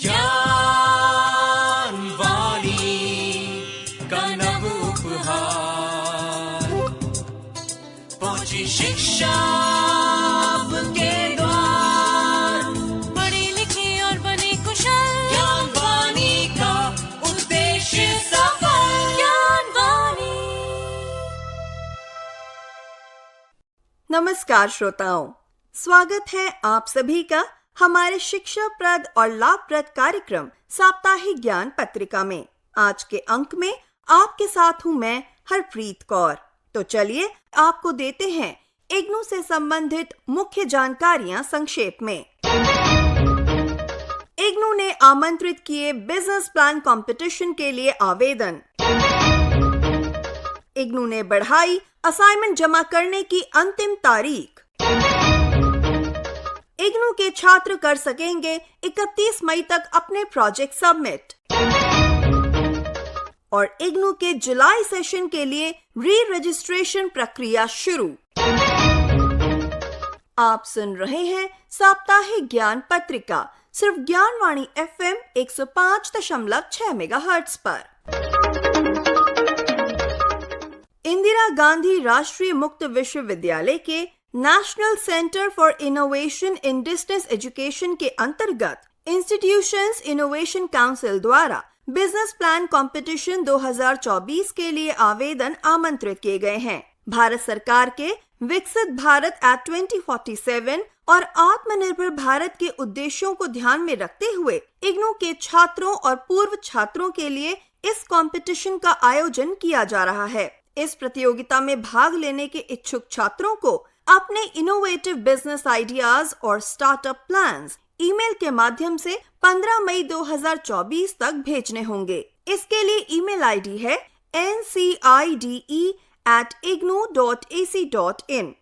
ज्ञान वाणी का नव उपहार, पहुंची शिक्षा के द्वार, पढ़े लिखे और बने कुशल, ज्ञान वाणी का उद्देश्य सफल। ज्ञान वाणी। नमस्कार श्रोताओं, स्वागत है आप सभी का हमारे शिक्षाप्रद और लाभप्रद कार्यक्रम साप्ताहिक ज्ञान पत्रिका में। आज के अंक में आपके साथ हूँ मैं हरप्रीत कौर। तो चलिए आपको देते हैं इग्नू से संबंधित मुख्य जानकारियाँ संक्षेप में। इग्नू ने आमंत्रित किए बिजनेस प्लान कंपटीशन के लिए आवेदन। इग्नू ने बढ़ाई असाइनमेंट जमा करने की अंतिम तारीख। इग्नू के छात्र कर सकेंगे 31 मई तक अपने प्रोजेक्ट सबमिट। और इग्नू के जुलाई सेशन के लिए री रजिस्ट्रेशन प्रक्रिया शुरू। आप सुन रहे हैं साप्ताहिक ज्ञान पत्रिका सिर्फ ज्ञानवाणी FM 105.6 मेगाहर्ट्ज पर। इंदिरा गांधी राष्ट्रीय मुक्त विश्वविद्यालय के national centre for innovation in distance education के अंतर्गत इंस्टीट्यूशंस इनोवेशन काउंसिल द्वारा बिजनेस प्लान कंपटीशन 2024 के लिए आवेदन आमंत्रित किए गए हैं। भारत सरकार के विकसित भारत एट 2047 और आत्मनिर्भर भारत के उद्देश्यों को ध्यान में रखते हुए इग्नू के छात्रों और पूर्व छात्रों के लिए इस कंपटीशन का आयोजन किया जा रहा है। इस प्रतियोगिता में भाग लेने के इच्छुक छात्रों को अपने इनोवेटिव बिजनेस आइडियाज और स्टार्टअप प्लान्स ईमेल के माध्यम से 15 मई 2024 तक भेजने होंगे। इसके लिए ईमेल आईडी है ncide@ignu.ac.in।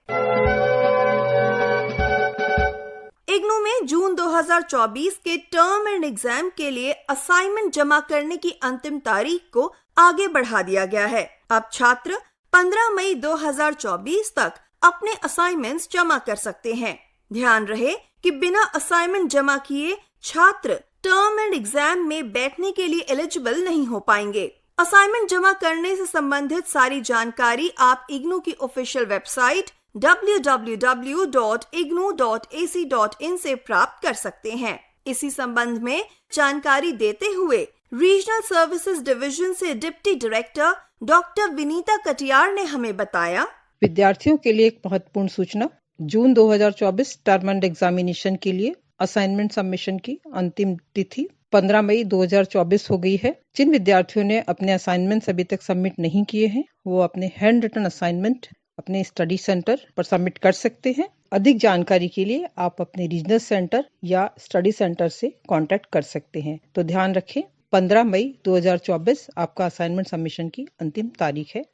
इग्नू में जून 2024 के टर्म एंड एग्जाम के लिए असाइनमेंट जमा करने की अंतिम तारीख को आगे बढ़ा दिया गया है। अब छात्र 15 मई 2024 तक अपने असाइनमेंट्स जमा कर सकते हैं। ध्यान रहे कि बिना असाइनमेंट जमा किए छात्र टर्म एंड एग्जाम में बैठने के लिए एलिजिबल नहीं हो पाएंगे। असाइनमेंट जमा करने से संबंधित सारी जानकारी आप इग्नू की ऑफिशियल वेबसाइट www.ignu.ac.in से प्राप्त कर सकते हैं। इसी संबंध में जानकारी देते हुए रीजनल सर्विसेज डिवीजन से deputy director doctor Vinita Katiyar ने हमें बताया, विद्यार्थियों के लिए एक महत्वपूर्ण सूचना। जून 2024 टर्म एंड एग्जामिनेशन के लिए असाइनमेंट सबमिशन की अंतिम तिथि 15 मई 2024 हो गई है। जिन विद्यार्थियों ने अपने असाइनमेंट्स अभी तक सबमिट नहीं किए हैं वो अपने हैंड रिटन असाइनमेंट अपने स्टडी सेंटर पर सबमिट कर सकते हैं। अधिक जानकारी के लिए आप अपने रीजनल सेंटर या स्टडी सेंटर से कांटेक्ट कर सकते हैं। तो ध्यान रखें, 15 मई 2024 आपका असाइनमेंट सबमिशन की अंतिम तारीख है।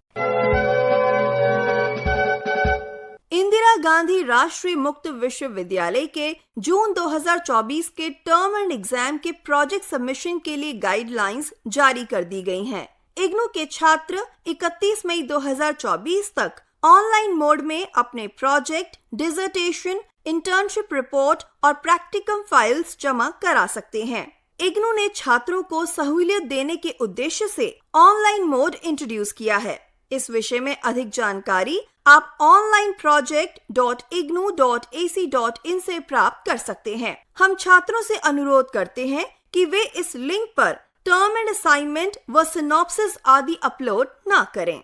इंदिरा गांधी राष्ट्रीय मुक्त विश्वविद्यालय के जून 2024 के टर्म एंड एग्जाम के प्रोजेक्ट सबमिशन के लिए गाइडलाइंस जारी कर दी गई हैं। इग्नू के छात्र 31 मई 2024 तक ऑनलाइन मोड में अपने प्रोजेक्ट, डिसर्टेशन, इंटर्नशिप रिपोर्ट और प्रैक्टिकम फाइल्स जमा करा सकते हैं। इग्नू ने छात्रों को सहूलियत देने के उद्देश्य से ऑनलाइन मोड इंट्रोड्यूस किया है। इस विषय में अधिक जानकारी आप onlineproject.ignu.ac.in से प्राप्त कर सकते हैं। हम छात्रों से अनुरोध करते हैं कि वे इस लिंक पर टर्म एंड असाइनमेंट व सिनॉप्सिस आदि अपलोड ना करें।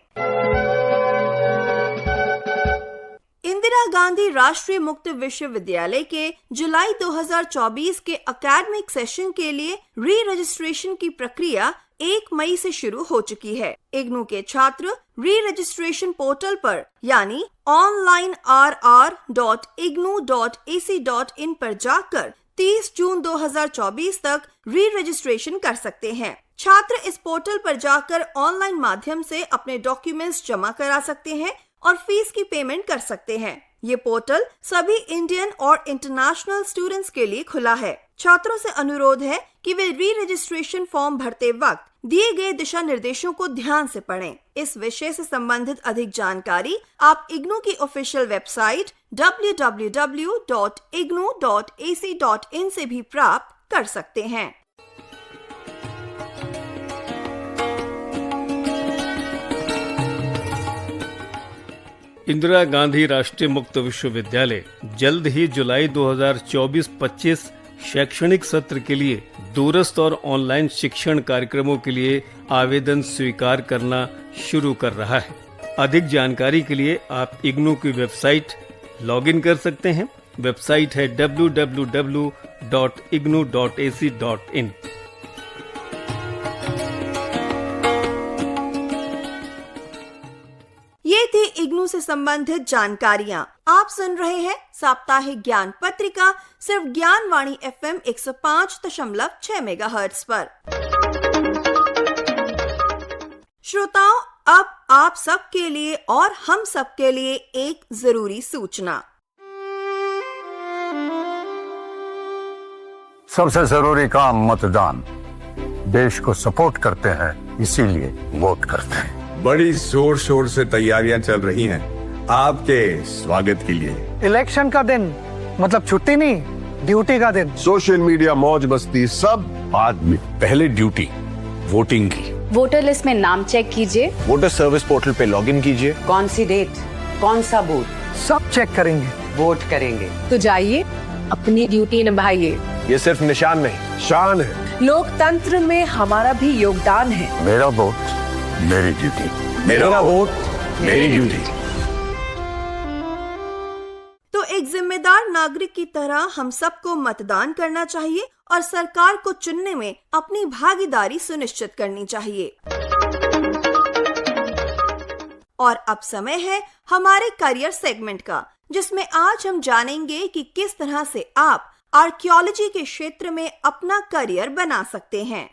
इंदिरा गांधी राष्ट्रीय मुक्त विश्वविद्यालय के जुलाई 2024 के एकेडमिक सेशन के लिए री रजिस्ट्रेशन की प्रक्रिया 1 मई से शुरू हो चुकी है। इग्नू के छात्र री रजिस्ट्रेशन पोर्टल पर यानी onlinerr.ignu.ac.in पर जाकर 30 जून 2024 तक री रजिस्ट्रेशन कर सकते हैं। छात्र इस पोर्टल पर जाकर ऑनलाइन माध्यम से अपने डॉक्यूमेंट्स जमा करा सकते हैं और फीस की पेमेंट कर सकते हैं। ये पोर्टल सभी इंडियन और इंटरनेशनल स्टूडेंट्स के लिए खुला है। छात्रों से अनुरोध है कि वे री रजिस्ट्रेशन फॉर्म भरते वक्त दिए गए दिशा निर्देशों को ध्यान से पढ़ें। इस विषय से संबंधित अधिक जानकारी आप इग्नू की ऑफिशियल वेबसाइट www.ignu.ac.in से भी प्राप्त कर सकते हैं। इंदिरा गांधी राष्ट्रीय मुक्त विश्वविद्यालय जल्द ही जुलाई 2024-25 शैक्षणिक सत्र के लिए दूरस्थ और ऑनलाइन शिक्षण कार्यक्रमों के लिए आवेदन स्वीकार करना शुरू कर रहा है। अधिक जानकारी के लिए आप इग्नू की वेबसाइट लॉगिन कर सकते हैं। वेबसाइट है www.ignu.ac.in। ये थी इग्नू से संबंधित जानकारियाँ। आप सुन रहे हैं साप्ताहिक ज्ञान पत्रिका सिर्फ ज्ञानवाणी FM 105.6 मेगाहर्ट्ज पर। श्रोताओं, अब आप सबके लिए और हम सबके लिए एक जरूरी सूचना। सबसे जरूरी काम मतदान। देश को सपोर्ट करते हैं, इसीलिए वोट करते हैं। बड़ी जोर शोर से तैयारियां चल रही हैं आपके स्वागत के लिए। इलेक्शन का दिन मतलब छुट्टी नहीं, ड्यूटी का दिन। सोशल मीडिया, मौज मस्ती सब बाद में, पहले ड्यूटी वोटिंग की। वोटर लिस्ट में नाम चेक कीजिए, वोटर सर्विस पोर्टल पे लॉगिन कीजिए। कौन सी डेट, कौन सा बूथ, सब चेक करेंगे, वोट करेंगे। तो जाइए अपनी ड्यूटी निभाइए। ये सिर्फ निशान नहीं, शान है। लोकतंत्र में हमारा भी योगदान है। मेरा वोट मेरी ड्यूटी। मेरा वोट मेरी ड्यूटी। तो एक जिम्मेदार नागरिक की तरह हम सबको मतदान करना चाहिए और सरकार को चुनने में अपनी भागीदारी सुनिश्चित करनी चाहिए। और अब समय है हमारे करियर सेगमेंट का, जिसमें आज हम जानेंगे कि किस तरह से आप आर्कियोलॉजी के क्षेत्र में अपना करियर बना सकते हैं।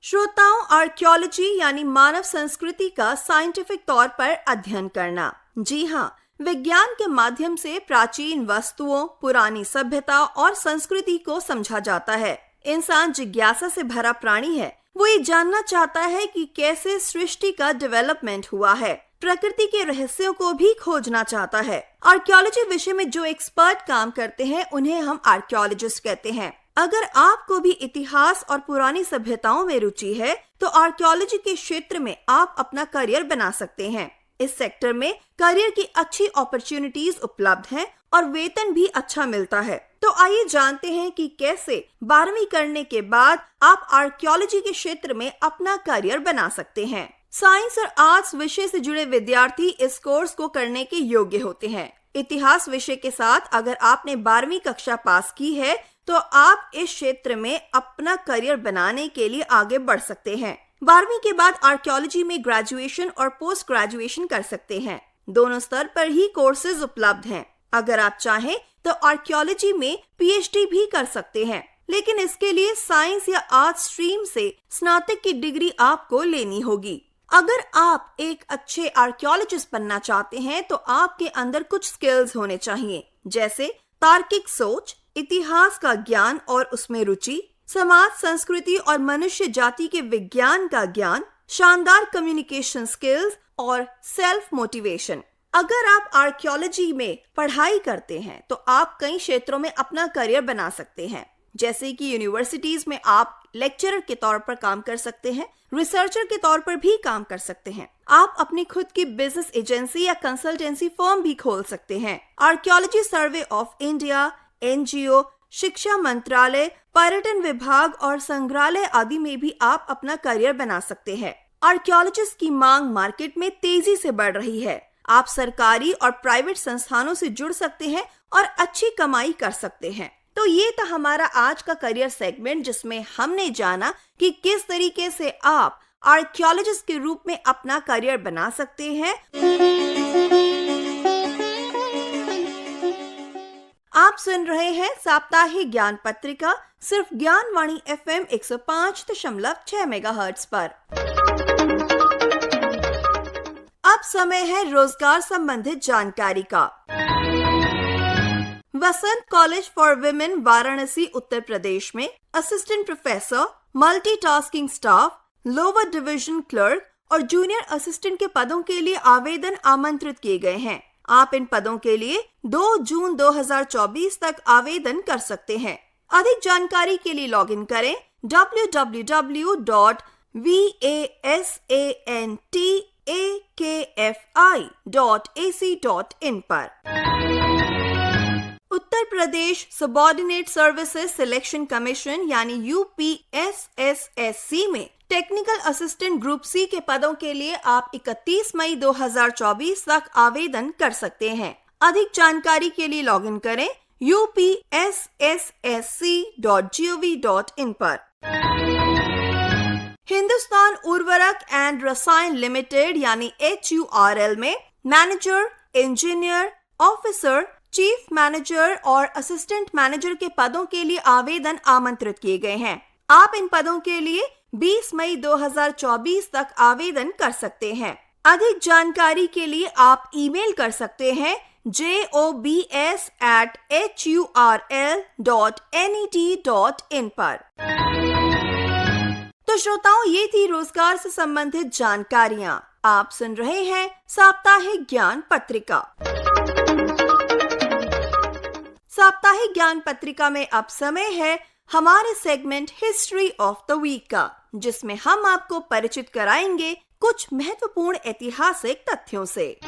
श्रोताओं, आर्कियोलॉजी यानी मानव संस्कृति का साइंटिफिक तौर पर अध्ययन करना। जी हाँ, विज्ञान के माध्यम से प्राचीन वस्तुओं, पुरानी सभ्यता और संस्कृति को समझा जाता है। इंसान जिज्ञासा से भरा प्राणी है। वो ये जानना चाहता है कि कैसे सृष्टि का डेवलपमेंट हुआ है। प्रकृति के रहस्यों को भी खोजना चाहता है। आर्कियोलॉजी विषय में जो एक्सपर्ट काम करते हैं उन्हें हम आर्कियोलॉजिस्ट कहते हैं। अगर आपको भी इतिहास और पुरानी सभ्यताओं में रुचि है तो आर्कियोलॉजी के क्षेत्र में आप अपना करियर बना सकते हैं। इस सेक्टर में करियर की अच्छी अपॉर्चुनिटीज उपलब्ध हैं और वेतन भी अच्छा मिलता है। तो आइए जानते हैं कि कैसे 12वीं करने के बाद आप आर्कियोलॉजी के क्षेत्र में अपना करियर बना सकते हैं। साइंस और आर्ट्स विषय से जुड़े विद्यार्थी इस कोर्स को करने के योग्य होते हैं। इतिहास विषय के साथ अगर आपने 12वीं कक्षा पास की है तो आप इस क्षेत्र में अपना करियर बनाने के लिए आगे बढ़ सकते हैं। 12वीं के बाद आर्कियोलॉजी में ग्रेजुएशन और पोस्ट ग्रेजुएशन कर सकते हैं। दोनों स्तर पर ही कोर्सेज उपलब्ध हैं। अगर आप चाहें तो आर्कियोलॉजी में पीएचडी भी कर सकते हैं, लेकिन इसके लिए साइंस या आर्ट स्ट्रीम से स्नातक की डिग्री आपको लेनी होगी। अगर आप एक अच्छे आर्कियोलॉजिस्ट बनना चाहते हैं तो आपके अंदर कुछ स्किल्स होने चाहिए, जैसे तार्किक सोच, इतिहास का ज्ञान और उसमें रुचि, समाज, संस्कृति और मनुष्य जाति के विज्ञान का ज्ञान, शानदार कम्युनिकेशन स्किल्स और सेल्फ मोटिवेशन। अगर आप आर्कियोलॉजी में पढ़ाई करते हैं तो आप कई क्षेत्रों में अपना करियर बना सकते हैं, जैसे कि यूनिवर्सिटीज में आप लेक्चरर के तौर पर काम कर सकते हैं, रिसर्चर के तौर पर भी काम कर सकते हैं। आप अपनी खुद की बिजनेस एजेंसी या कंसल्टेंसी फर्म भी खोल सकते हैं। Archaeology survey of India, NGO, शिक्षा मंत्रालय, पर्यटन विभाग और संग्रहालय आदि में भी आप अपना करियर बना सकते हैं। आर्कियोलॉजिस्ट की मांग मार्केट में तेजी से बढ़ रही है। आप सरकारी और प्राइवेट संस्थानों से जुड़ सकते हैं और अच्छी कमाई कर सकते हैं। तो ये था हमारा आज का करियर सेगमेंट, जिसमें हमने जाना कि किस तरीके से आप आर्कियोलॉजिस्ट के रूप में अपना करियर बना सकते हैं। आप सुन रहे हैं साप्ताहिक ज्ञान पत्रिका सिर्फ ज्ञानवाणी FM 105.6 मेगाहर्ट्ज पर। अब समय है रोजगार संबंधित जानकारी का। वसंत college for women Varanasi Uttar Pradesh में assistant professor, multitasking staff, lower division clerk और जूनियर असिस्टेंट के पदों के लिए आवेदन आमंत्रित किए गए हैं। आप इन पदों के लिए 2 जून 2024 तक आवेदन कर सकते हैं। अधिक जानकारी के लिए लॉगिन करें www.bwvac.in vasantakfi.ac.in पर। Uttar Pradesh subordinate services selection commission यानी UPSSSC में टेक्निकल असिस्टेंट ग्रुप सी के पदों के लिए आप 31 मई 2024 तक आवेदन कर सकते हैं। अधिक जानकारी के लिए लॉगिन करें upsssc.gov.in पर। हिंदुस्तान उर्वरक एंड रसायन लिमिटेड यानी HURL में manager, engineer, officer, chief manager और असिस्टेंट मैनेजर के पदों के लिए आवेदन आमंत्रित किए गए हैं। आप इन पदों के लिए 20 मई 2024 तक आवेदन कर सकते हैं। अधिक जानकारी के लिए आप ईमेल कर सकते हैं jobs@hurl.net.in पर। तो श्रोताओं, ये थी रोजगार से संबंधित जानकारियां। आप सुन रहे हैं साप्ताहिक ज्ञान पत्रिका। साप्ताहिक ज्ञान पत्रिका में अब समय है हमारे segment history of the week का, जिसमें हम आपको परिचित कराएंगे कुछ महत्वपूर्ण ऐतिहासिक तथ्यों से।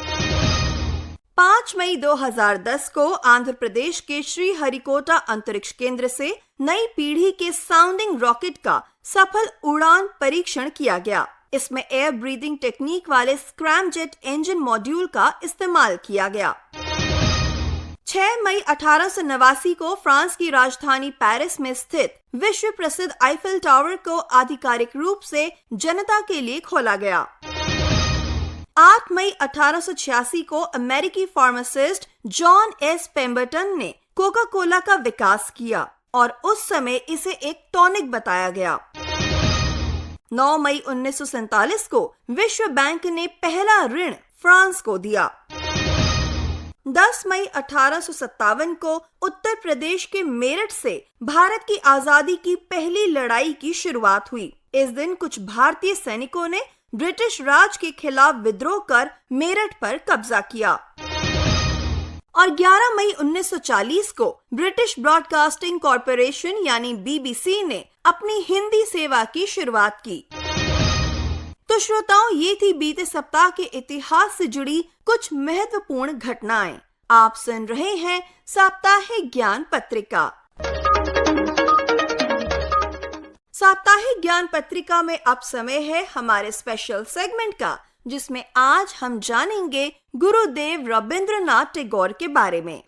5 मई 2010 को आंध्र प्रदेश के श्रीहरिकोटा अंतरिक्ष केंद्र से नई पीढ़ी के साउंडिंग रॉकेट का सफल उड़ान परीक्षण किया गया। इसमें एयर ब्रीदिंग टेक्निक वाले स्क्रैमजेट इंजन मॉड्यूल का इस्तेमाल किया गया। 6 मई 1889 को फ्रांस की राजधानी पेरिस में स्थित विश्व प्रसिद्ध आईफेल टावर को आधिकारिक रूप से जनता के लिए खोला गया। 8 मई 1886 को अमेरिकी फार्मासिस्ट जॉन एस पेम्बरटन ने कोका कोला का विकास किया और उस समय इसे एक टॉनिक बताया गया। 9 मई 1947 को विश्व बैंक ने पहला ऋण फ्रांस को दिया। 10 मई 1857 को उत्तर प्रदेश के मेरठ से भारत की आजादी की पहली लड़ाई की शुरुआत हुई। इस दिन कुछ भारतीय सैनिकों ने ब्रिटिश राज के खिलाफ विद्रोह कर मेरठ पर कब्जा किया। और 11 मई 1940 को ब्रिटिश ब्रॉडकास्टिंग कॉरपोरेशन यानी BBC ने अपनी हिंदी सेवा की शुरुआत की। तो श्रोताओं, ये थी बीते सप्ताह के इतिहास से जुड़ी कुछ महत्वपूर्ण घटनाएं। आप सुन रहे हैं साप्ताहिक ज्ञान पत्रिका। साप्ताहिक ज्ञान पत्रिका में अब समय है हमारे स्पेशल सेगमेंट का, जिसमें आज हम जानेंगे गुरुदेव रविंद्रनाथ टैगोर के बारे में।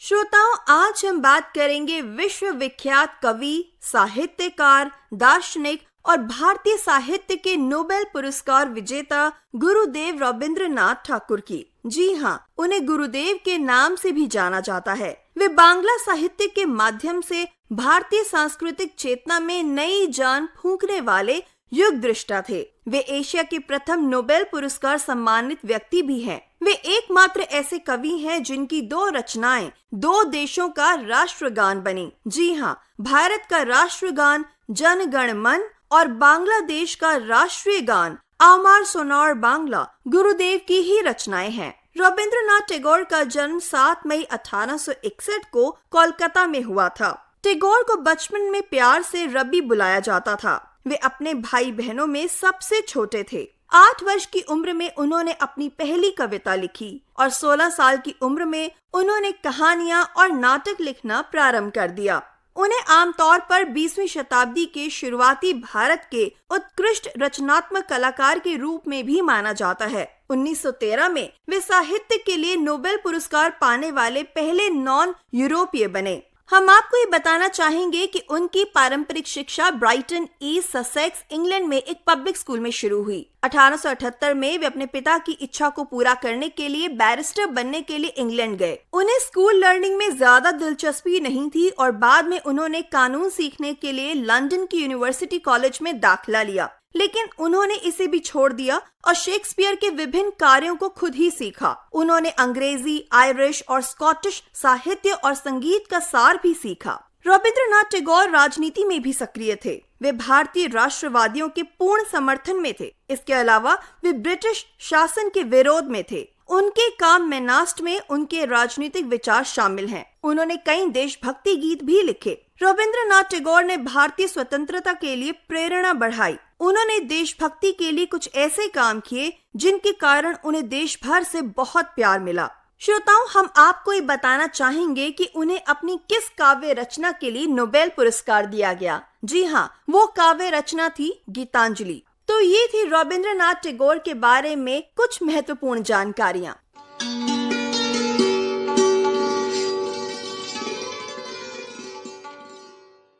श्रोताओं, आज हम बात करेंगे विश्व विख्यात कवि, साहित्यकार, दार्शनिक और भारतीय साहित्य के नोबेल पुरस्कार विजेता गुरुदेव रविंद्रनाथ ठाकुर की। जी हाँ, उन्हें गुरुदेव के नाम से भी जाना जाता है। वे बांग्ला साहित्य के माध्यम से भारतीय सांस्कृतिक चेतना में नई जान फूंकने वाले युग दृष्टा थे। वे एशिया के प्रथम नोबेल पुरस्कार सम्मानित व्यक्ति भी हैं। वे एकमात्र ऐसे कवि हैं जिनकी 2 रचनाएं 2 देशों का राष्ट्रगान बनी। जी हाँ, भारत का राष्ट्रगान जन गण मन और बांग्लादेश का राष्ट्रीय गान आमार सोनार बांग्ला गुरुदेव की ही रचनाएं हैं। रविंद्रनाथ टैगोर का जन्म 7 मई 1861 को कोलकाता में हुआ था। टैगोर को बचपन में प्यार से रवि बुलाया जाता था। वे अपने भाई बहनों में सबसे छोटे थे। 8 वर्ष की उम्र में उन्होंने अपनी पहली कविता लिखी और 16 साल की उम्र में उन्होंने कहानियां और नाटक लिखना प्रारंभ कर दिया। उन्हें आमतौर पर 20वीं शताब्दी के शुरुआती भारत के उत्कृष्ट रचनात्मक कलाकार के रूप में भी माना जाता है। 1913 में वे साहित्य के लिए नोबेल पुरस्कार पाने वाले पहले नॉन यूरोपीय बने। हम आपको ये बताना चाहेंगे कि उनकी पारंपरिक शिक्षा ब्राइटन ईस्ट ससेक्स इंग्लैंड में एक पब्लिक स्कूल में शुरू हुई। 1878 में वे अपने पिता की इच्छा को पूरा करने के लिए बैरिस्टर बनने के लिए इंग्लैंड गए। उन्हें स्कूल लर्निंग में ज्यादा दिलचस्पी नहीं थी और बाद में उन्होंने कानून सीखने के लिए लंदन की यूनिवर्सिटी कॉलेज में दाखिला लिया, लेकिन उन्होंने इसे भी छोड़ दिया और शेक्सपियर के विभिन्न कार्यों को खुद ही सीखा। उन्होंने अंग्रेजी, आयरिश और स्कॉटिश साहित्य और संगीत का सार भी सीखा। रविंद्रनाथ टैगोर राजनीति में भी सक्रिय थे। वे भारतीय राष्ट्रवादियों के पूर्ण समर्थन में थे। इसके अलावा वे ब्रिटिश शासन के विरोध में थे उनके काम मेनास्ट में उनके राजनीतिक विचार शामिल हैं। उन्होंने कई देशभक्ति गीत भी लिखे। रविंद्रनाथ टैगोर ने भारतीय स्वतंत्रता के लिए प्रेरणा बढ़ाई। उन्होंने देशभक्ति के लिए कुछ ऐसे काम किए जिनके कारण उन्हें देश भर से बहुत प्यार मिला। श्रोताओं, हम आपको ये बताना चाहेंगे कि उन्हें अपनी किस काव्य रचना के लिए नोबेल पुरस्कार दिया गया। जी हाँ, वो काव्य रचना थी गीतांजलि। तो ये थी रविंद्रनाथ टैगोर के बारे में कुछ महत्वपूर्ण जानकारियां।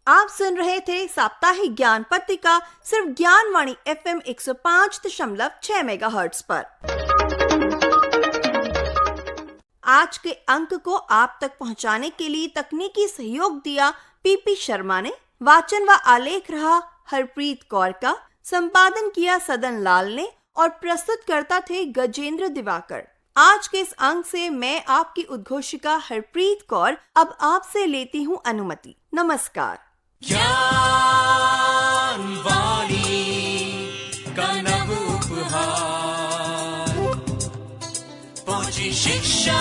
आप सुन रहे थे साप्ताहिक ज्ञान पत्रिका सिर्फ ज्ञानवाणी FM 105.6 मेगाहर्ट्ज पर। आज के अंक को आप तक पहुंचाने के लिए तकनीकी सहयोग दिया PP शर्मा ने। वाचन व आलेख रहा हरप्रीत कौर का। संपादन किया सदन लाल ने और प्रस्तुत करता थे गजेंद्र दिवाकर। आज के इस अंक से मैं आपकी उद्घोषिका हरप्रीत कौर अब आपसे लेती हूँ अनुमति। नमस्कार। ज्ञानवाणी का नव उपहार, पहुंची शिक्षा